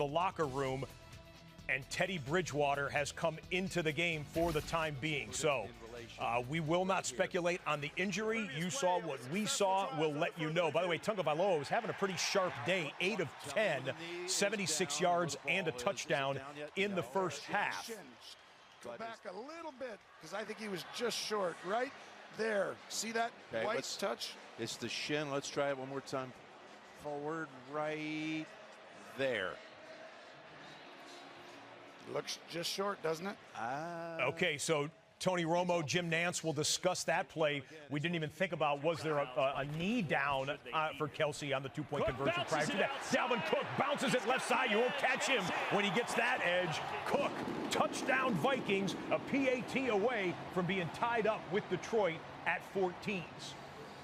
the locker room, and Teddy Bridgewater has come into the game for the time being. So we will not speculate on the injury. You saw what we saw. We'll let you know. By the way, Tagovailoa was having a pretty sharp day, 8 of 10, 76 yards and a touchdown in the first half. Go back a little bit, because I think he was just short right there. See that white touch? It's the shin. Let's try it one more time. Forward, right there. Looks just short, doesn't it? Okay, so Tony Romo, Jim Nantz will discuss that play. We didn't even think about, was there a knee down for Kelsey on the two-point conversion prior to that. Dalvin Cook bounces it left side. You won't catch him when he gets that edge. Cook, touchdown Vikings, a PAT away from being tied up with Detroit at 14s.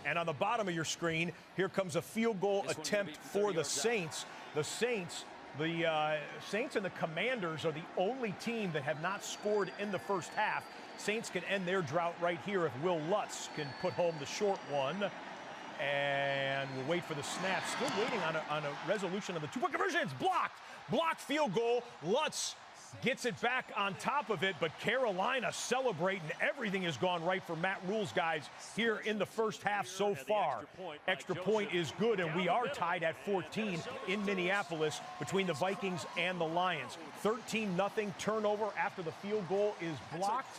And on the bottom of your screen, here comes a field goal attempt for the Saints. The Saints and the Commanders are the only team that have not scored in the first half. Saints can end their drought right here if Will Lutz can put home the short one. And we'll wait for the snap. Still waiting on a resolution of the two-point conversion. It's blocked. Blocked field goal. Lutz gets it back on top of it, but Carolina celebrating. Everything has gone right for Matt Rule's guys here in the first half so far. Extra point is good, and we are tied at 14 in Minneapolis between the Vikings and the Lions. 13-0 turnover after the field goal is blocked.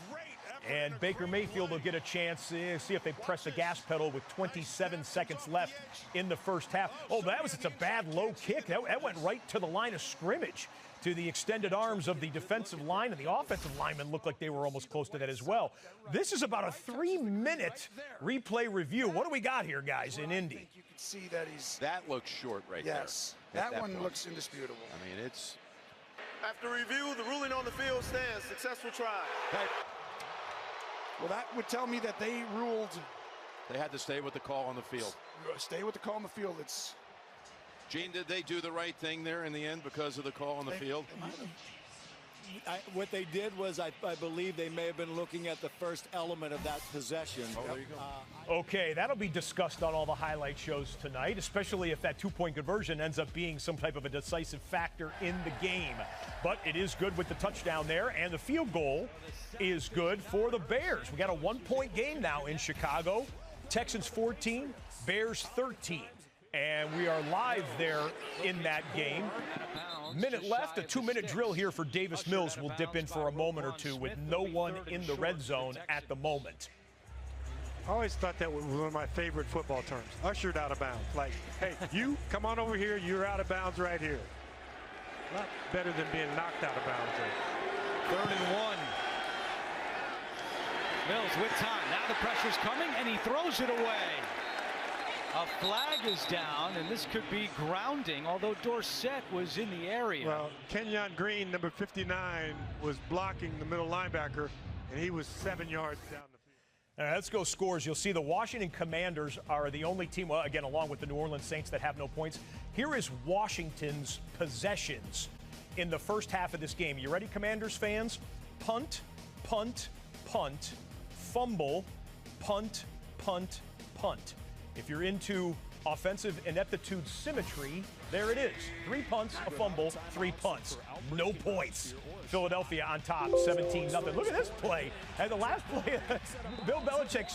And Baker Mayfield will get a chance to see if they press the gas pedal with 27 seconds left in the first half. Oh, it's a bad low kick. That went right to the line of scrimmage, to the extended arms of the defensive line, and the offensive linemen looked like they were almost close to that as well. This is about a 3-minute replay review. What do we got here, guys, in Indy? I think you can see that That looks short right there. Yes, that one looks indisputable. I mean, it's... After review, the ruling on the field stands. Successful try. Well, that would tell me that they ruled... They had to stay with the call on the field. Stay with the call on the field. It's... Gene, did they do the right thing there in the end because of the call on the field? What they did was, I believe they may have been looking at the first element of that possession. Oh, there you go. Okay, that'll be discussed on all the highlight shows tonight, especially if that two-point conversion ends up being some type of a decisive factor in the game. But it is good with the touchdown there, and the field goal is good for the Bears. We got a one-point game now in Chicago. Texans 14, Bears 13. And we are live there in that game. Minute left, a 2-minute drill here for Davis Mills. We'll dip in for a moment or two with no one in the red zone at the moment. I always thought that was one of my favorite football terms, ushered out of bounds. Like, hey, you come on over here, you're out of bounds right here. A lot better than being knocked out of bounds there. 3rd and 1. Mills with time. Now the pressure's coming, and he throws it away. A flag is down, and this could be grounding, although Dorsett was in the area. Well, Kenyon Green, number 59, was blocking the middle linebacker, and he was 7 yards down the field. All right, let's go scores. You'll see the Washington Commanders are the only team, well, again, along with the New Orleans Saints, that have no points. Here is Washington's possessions in the first half of this game. You ready, Commanders fans? Punt, punt, punt, fumble, punt, punt, punt. If you're into offensive ineptitude symmetry, there it is. 3 punts, a fumble, 3 punts. No points. Philadelphia on top, 17-0. Look at this play. And the last play, Bill Belichick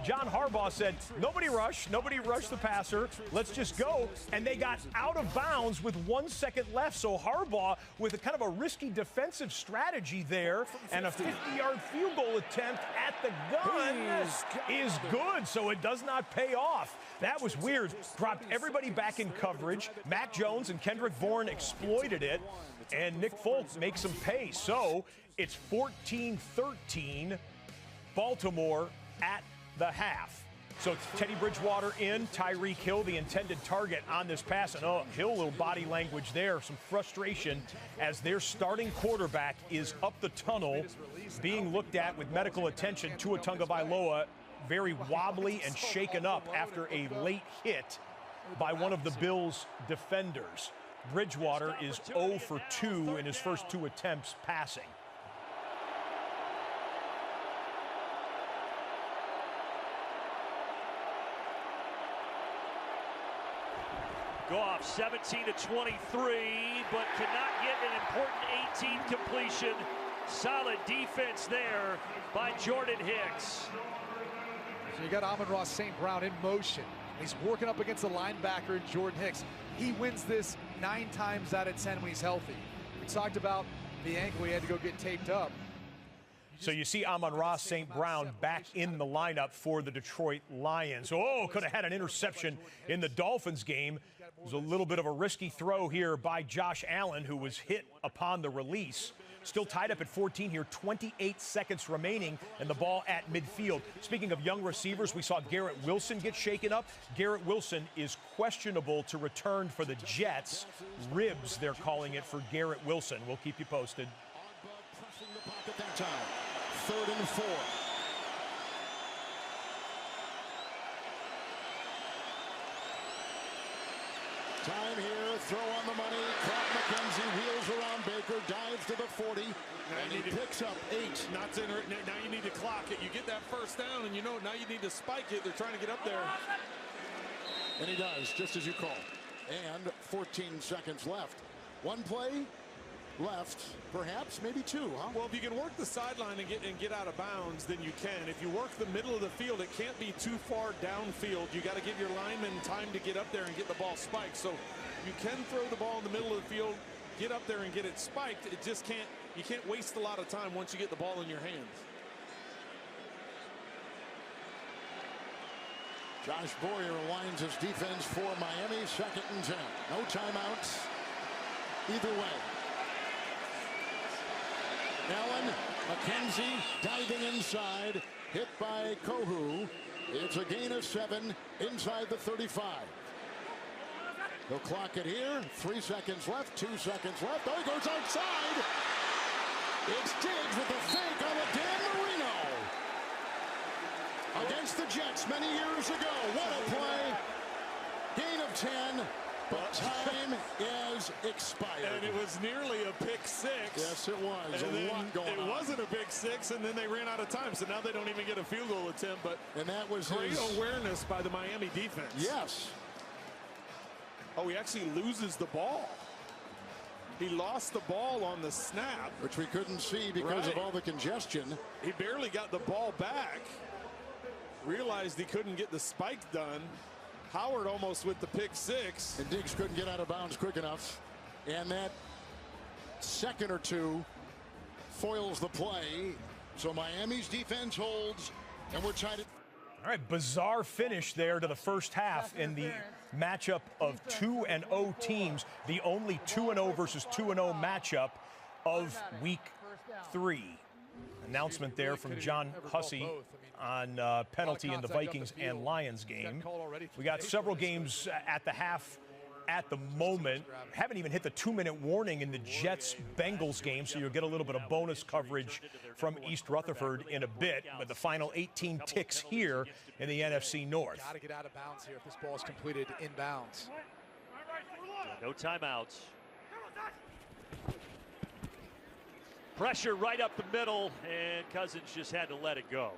John Harbaugh said, nobody rush the passer. Let's just go. And they got out of bounds with 1 second left. So Harbaugh, with a kind of a risky defensive strategy there, and a 50-yard field goal attempt at the gun is good. So it does not pay off. That was weird. Dropped everybody back in coverage. Mac Jones and Kendrick Bourne exploited it, and Nick Folk makes them pay. So it's 14-13, Baltimore at the half. So it's Teddy Bridgewater in, Tyreek Hill, the intended target on this pass. And Hill, little body language there, some frustration as their starting quarterback is up the tunnel, being looked at with medical attention. Tua Tagovailoa, very wobbly and shaken up after a late hit by one of the Bills' defenders. Bridgewater is 0 for 2 in his first 2 attempts passing. Goff 17 to 23, but cannot get an important 18 completion. Solid defense there by Jordan Hicks. So you got Amon-Ra St. Brown in motion. He's working up against the linebacker in Jordan Hicks. He wins this 9 times out of 10 when he's healthy. We talked about the ankle he had to go get taped up. So you see Amon-Ra St. Brown back in the lineup for the Detroit Lions. Oh, could have had an interception in the Dolphins game. It was a little bit of a risky throw here by Josh Allen, who was hit upon the release. Still tied up at 14 here, 28 seconds remaining, and the ball at midfield. Speaking of young receivers, we saw Garrett Wilson get shaken up. Garrett Wilson is questionable to return for the Jets. Ribs, they're calling it for Garrett Wilson. We'll keep you posted. Pressing the pocket that time. 3rd and 4. Time here, throw on the money. Clark McKenzie wheels around Baker, dives to the 40, and he picks up 8. Now you need to clock it. You get that first down, and you know now you need to spike it. They're trying to get up there. And he does, just as you call. And 14 seconds left. One play left, perhaps, maybe 2, huh? Well, if you can work the sideline and get out of bounds, then you can. If you work the middle of the field, it can't be too far downfield. You got to give your linemen time to get up there and get the ball spiked. So you can throw the ball in the middle of the field, get up there and get it spiked. It just can't. You can't waste a lot of time once you get the ball in your hands. Josh Boyer aligns his defense for Miami. 2nd and 10. No timeouts either way. Allen, McKenzie diving inside, hit by Kohu. It's a gain of 7 inside the 35. They'll clock it here. 3 seconds left, 2 seconds left. Oh, he goes outside. It's Diggs with a fake on a Dan Marino. Against the Jets many years ago. What a play. Gain of 10. But time is expired. And it was nearly a pick 6. Yes, it was. And a lot going on. It wasn't a big 6, and then they ran out of time. So now they don't even get a field goal attempt. But and that was great awareness by the Miami defense. Yes. Oh, he actually loses the ball. He lost the ball on the snap. Which we couldn't see because of all the congestion. He barely got the ball back. Realized he couldn't get the spike done. Howard almost with the pick 6. And Diggs couldn't get out of bounds quick enough. And that second or 2 foils the play. So Miami's defense holds, and we're tied. All right, bizarre finish there to the first half in the matchup of 2-0 teams. The only 2-0 versus 2-0 matchup of week 3. Announcement there from John Hussey on penalty in the Vikings and Lions game. We got several games at the half at the moment. Haven't even hit the 2-minute warning in the Jets-Bengals game, so you'll get a little bit of bonus coverage from East Rutherford in a bit. But the final 18 ticks here in the NFC North. Got to get out of bounds here if this ball is completed inbounds. No timeouts. Pressure right up the middle, and Cousins just had to let it go.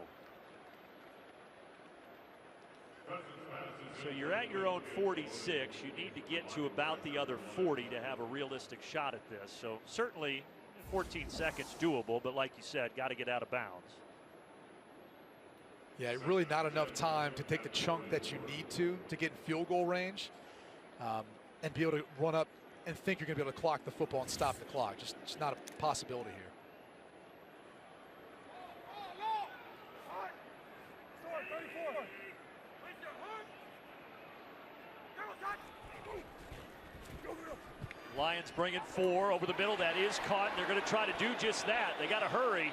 So you're at your own 46. You need to get to about the other 40 to have a realistic shot at this. So certainly 14 seconds doable, but like you said, got to get out of bounds. Yeah, really not enough time to take the chunk that you need to get in field goal range and be able to run up and think you're going to be able to clock the football and stop the clock. Just not a possibility here. Lions bringing 4 over the middle. That is caught, and they're going to try to do just that. They got to hurry.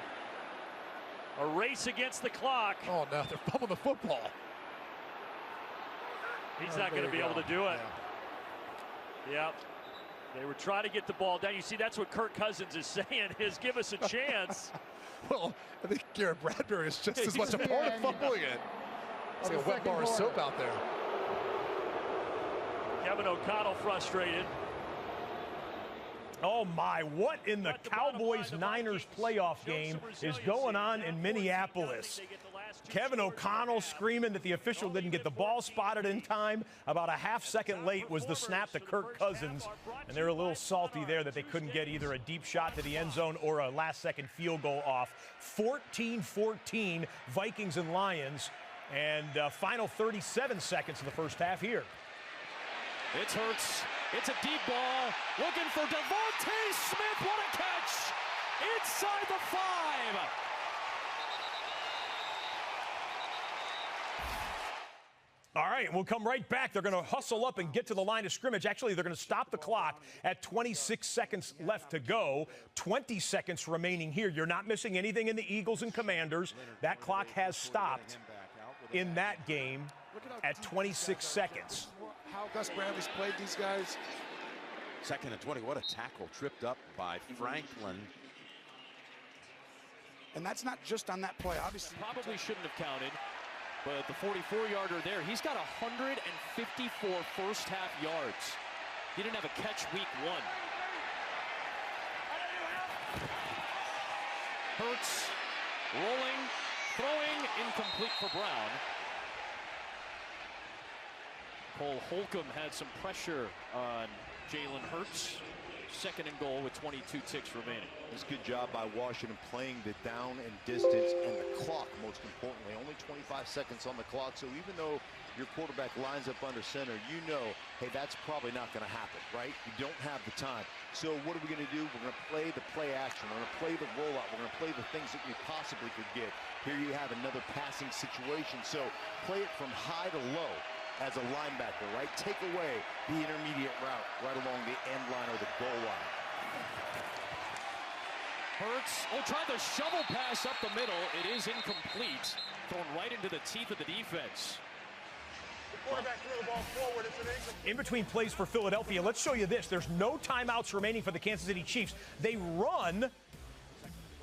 A race against the clock. Oh, no, they're fumbling the football. He's not going to be able to do it. Yep. They were trying to get the ball down. You see, that's what Kirk Cousins is saying, is give us a chance. Well, I think Garrett Bradbury is just as much a part of fumbling it. It's like a wet bar of soap out there. Kevin O'Connell frustrated. Oh my, what in the Cowboys-Niners playoff game is going on in Minneapolis? Kevin O'Connell screaming that the official didn't get the ball spotted in time. About a half-second late was the snap to Kirk Cousins, and they're a little salty there that they couldn't get either a deep shot to the end zone or a last-second field goal off. 14-14, Vikings and Lions, and final 37 seconds of the first half here. It's Hurts. It's a deep ball. Looking for Devontae Smith. What a catch! Inside the 5. All right, we'll come right back. They're going to hustle up and get to the line of scrimmage. Actually, they're going to stop the clock at 26 seconds left to go. 20 seconds remaining here. You're not missing anything in the Eagles and Commanders. That clock has stopped in that game at 26 seconds. How Gus Bradley's played these guys. 2nd and 20. What a tackle tripped up by Franklin. And that's not just on that play. Obviously, probably shouldn't have counted. But the 44-yarder there, he's got 154 first-half yards. He didn't have a catch week 1. Hurts rolling, throwing, incomplete for Brown. Cole Holcomb had some pressure on Jalen Hurts. 2nd and goal with 22 ticks remaining. It's a good job by Washington playing the down and distance and the clock, most importantly. Only 25 seconds on the clock, so even though your quarterback lines up under center, you know, hey, that's probably not going to happen, right? You don't have the time. So what are we going to do? We're going to play the play action. We're going to play the rollout. We're going to play the things that we possibly could get. Here you have another passing situation. So play it from high to low as a linebacker, right? Take away the intermediate route right along the end line or the goal line. Hurts, tried the shovel pass up the middle. It is incomplete. Thrown right into the teeth of the defense. In between plays for Philadelphia, let's show you this. There's no timeouts remaining for the Kansas City Chiefs. They run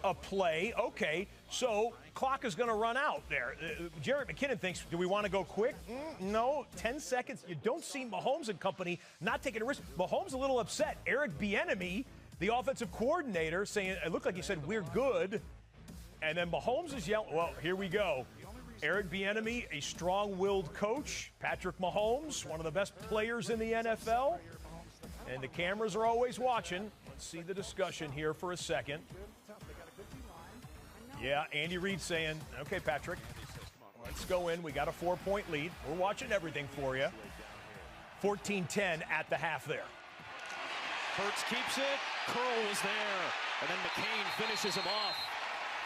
a play. Okay, so clock is going to run out there. Jarrett McKinnon thinks, do we want to go quick? No, 10 seconds. You don't see Mahomes and company not taking a risk. Mahomes a little upset. Eric Bieniemy, the offensive coordinator, saying, it looked like he said, we're good. And then Mahomes is yelling, well, here we go. Eric Bieniemy, a strong-willed coach. Patrick Mahomes, one of the best players in the NFL. And the cameras are always watching. Let's see the discussion here for a second. Yeah, Andy Reid saying, okay, Patrick, let's go in. We got a 4-point lead. We're watching everything for you. 14-10 at the half there. Hurts keeps it. Curl was there. And then McCain finishes him off.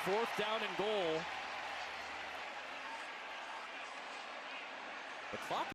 4th down and goal. The clock